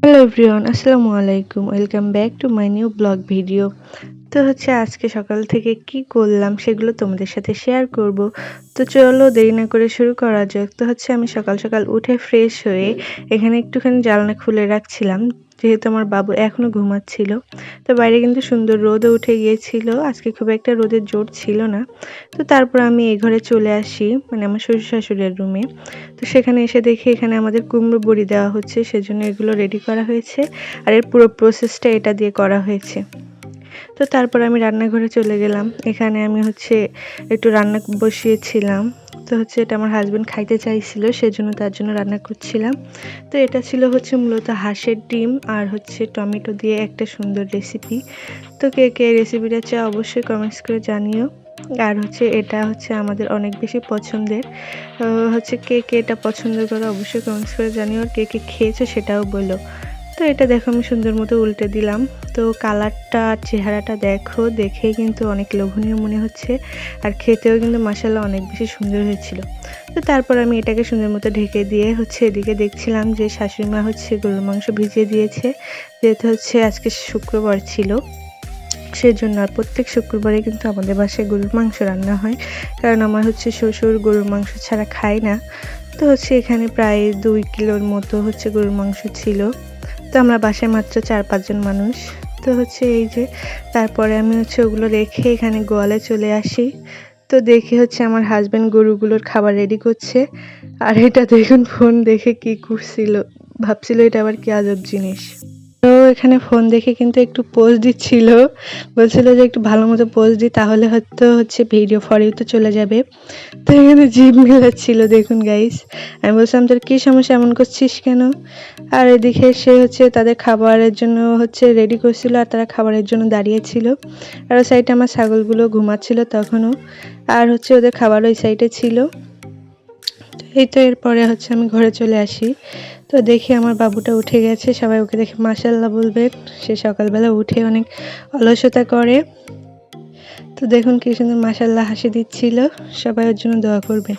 Hello everyone, আসসালামু আলাইকুম। Welcome back to my new blog video. তো আজকে সকাল থেকে কি করলাম সেগুলো তোমাদের সাথে শেয়ার করব। তো চলো দেরি না করে শুরু করা যাক। তো আমি সকাল সকাল উঠে ফ্রেশ হয়ে এখানে একটুখানি জানলা খুলে রাখছিলাম, যেহেতু আমার বাবু এখনো ঘুমাচ্ছিল। তো বাইরে কিন্তু সুন্দর রোদও উঠে গিয়েছিল, আজকে খুব একটা রোদের জোর ছিল না। তো তারপর আমি এই ঘরে চলে আসি, মানে আমার শ্বশুর শাশুড়ির রুমে। তো সেখানে এসে দেখি এখানে আমাদের কুমড়ো বড়ি দেওয়া হচ্ছে, সেজন্য এগুলো রেডি করা হয়েছে। আর এর পুরো প্রসেসটা এটা দিয়ে করা হয়েছে। তো তারপর আমি রান্নাঘরে চলে গেলাম। এখানে আমি একটু রান্না বসিয়েছিলাম। তো এটা আমার হাজবেন্ড খাইতে চাইছিল, সেজন্য তার জন্য রান্না করছিলাম। তো এটা ছিল মূলত হাঁসের ডিম আর টমেটো দিয়ে একটা সুন্দর রেসিপি। তো কে কে রেসিপিটা চাও অবশ্যই কমেন্টস করে জানিও। আর এটা আমাদের অনেক বেশি পছন্দের। কে কে এটা পছন্দ করো অবশ্যই কমেন্টস করে জানিও, আর কে কে খেয়েছো সেটাও বলো। তো এটা দেখো আমি সুন্দর মতো উল্টে দিলাম। তো কালারটা আর চেহারাটা দেখো, দেখেই কিন্তু অনেক লোভনীয় মনে হচ্ছে। আর খেতেও কিন্তু মাশাআল্লাহ অনেক বেশি সুন্দর হয়েছিল। তো তারপর আমি এটাকে সুন্দর মতো ঢেকে দিয়ে এদিকে দেখছিলাম যে শাশুড়ি মা গরুর মাংস ভিজিয়ে দিয়েছে, যেহেতু আজকে শুক্রবার ছিল সেজন্য। আর প্রত্যেক শুক্রবারে কিন্তু আমাদের বাসায় গরুর মাংস রান্না হয়, কারণ আমার শ্বশুর গরুর মাংস ছাড়া খায় না। তো এখানে প্রায় 2 কিলোর মতো গরুর মাংস ছিল। তো আমরা বাসায় মাত্র 4-5 জন মানুষ। তো এই যে তারপরে আমি ওগুলো রেখে এখানে গোয়ালে চলে আসি। তো দেখি আমার হাজবেন্ড গরুগুলোর খাবার রেডি করছে। আর এটা দেখুন ফোন দেখে কি করছিল, ভাবছিল এটা আবার কি আজব জিনিস। তো এখানে ফোন দেখে কিন্তু একটু পোজ দিচ্ছিল, বলছিল যে একটু ভালো মতো পোজ দিই, তাহলে হয়তো ভিডিও ফর ইউ তে চলে যাবে। তো এখানে জিভ মেলাচ্ছিল, দেখুন গাইস। আমি বলছিলাম তোর কি সমস্যা, এমন করছিস কেন? আর এদিকে সে তাদের খাবারের জন্য রেডি করছিল, আর তারা খাবারের জন্য দাঁড়িয়েছিল। আর ওই সাইডে আমার ছাগলগুলো ঘুমাচ্ছিল তখনও। আর ওদের খাবার ওই সাইডে ছিল। এই তো এরপরে আমি ঘরে চলে আসি। তো দেখি আমার বাবুটা উঠে গেছে, সবাই ওকে দেখে মাশাআল্লাহ বলবেন। সে সকালবেলা উঠে অনেক অলসতা করে। তো দেখুন কি সুন্দর মাশাআল্লাহ হাসি দিচ্ছিল, সবাই ওর জন্য দোয়া করবেন।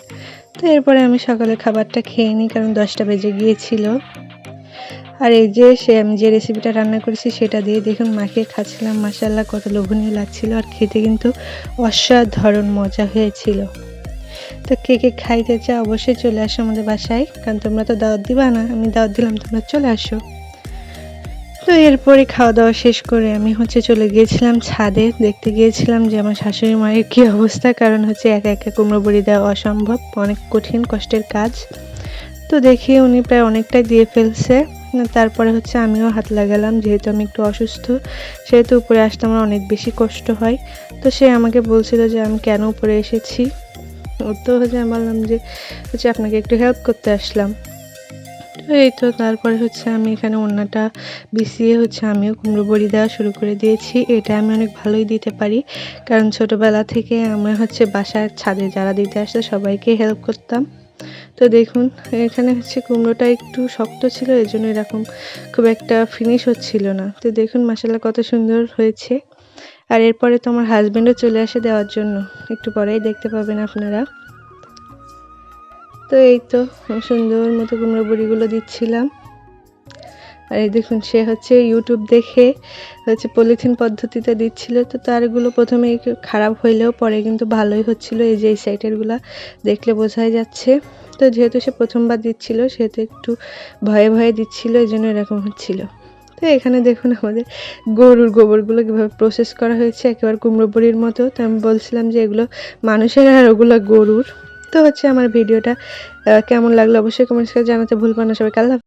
তো এরপরে আমি সকালে খাবারটা খেয়ে নিই, কারণ 10টা বেজে গিয়েছিল। আর এই যে আমি যে রেসিপিটা রান্না করেছি সেটা দিয়ে দেখুন মাখিয়ে খাচ্ছিলাম, মাশাআল্লাহ কত লোভনীয় লাগছিল। আর খেতে কিন্তু অসাধারণ মজা হয়েছিল। তো কে কে খাইতে চাও অবশ্যই চলে আসো আমাদের বাসায়, কারণ তোমরা তো দাওয়াত দিবা না, আমি দাওয়াত দিলাম, তোমরা চলে আসো। তো এরপরে খাওয়া দাওয়া শেষ করে আমি চলে গিয়েছিলাম ছাদে, দেখতে গিয়েছিলাম যে আমার শাশুড়ি মায়ের কী অবস্থা, কারণ একা একা কুমড়ো বড়ি দেওয়া অসম্ভব, অনেক কঠিন কষ্টের কাজ। তো দেখি উনি প্রায় অনেকটাই দিয়ে ফেলছে। তারপরে আমিও হাত লাগালাম, যেহেতু আমি একটু অসুস্থ, সেহেতু উপরে আসতে আমার অনেক বেশি কষ্ট হয়। তো সে আমাকে বলছিল যে আমি কেন উপরে এসেছি। তো আমি বললাম যে আপনাকে একটু হেল্প করতে আসলাম। তো এই তো তারপরে আমি এখানে ওড়নাটা বিছিয়ে আমিও কুমড়ো বড়ি দেওয়া শুরু করে দিয়েছি। এটা আমি অনেক ভালোই দিতে পারি, কারণ ছোটোবেলা থেকে আমি বাসার ছাদে যারা দিতে আসতো সবাইকে হেল্প করতাম। তো দেখুন এখানে কুমড়োটা একটু শক্ত ছিল, এই জন্য এরকম খুব একটা ফিনিশ হচ্ছিল না। তো দেখুন মাশাআল্লাহ কত সুন্দর হয়েছে। আর এরপরে তো আমার হাজবেন্ডও চলে আসে দেওয়ার জন্য, একটু পরেই দেখতে পাবেন আপনারা। তো এই তো সুন্দর মতো কুমড়ো বড়িগুলো দিচ্ছিলাম। আর এই দেখুন সে ইউটিউব দেখে পলিথিন পদ্ধতিতে দিচ্ছিল। তো তারগুলো প্রথমে একটু খারাপ হইলেও পরে কিন্তু ভালোই হচ্ছিল, এই যে এই সাইডেরগুলো দেখলে বোঝাই যাচ্ছে। তো যেহেতু সে প্রথমবার দিচ্ছিল সেহেতু একটু ভয়ে ভয়ে দিচ্ছিল, এই জন্য এরকম হচ্ছিল। তো এখানে দেখুন আমাদের গরুর গোবরগুলো কীভাবে প্রসেস করা হয়েছে, একেবারে কুমড়ো বড়ির মতো। তো আমি বলছিলাম যে এগুলো মানুষের আর ওগুলো গরুর। তো আমার ভিডিওটা কেমন লাগলো অবশ্যই কমেন্টস করে জানাতে ভুলবেন না। সবাই আল্লাহ।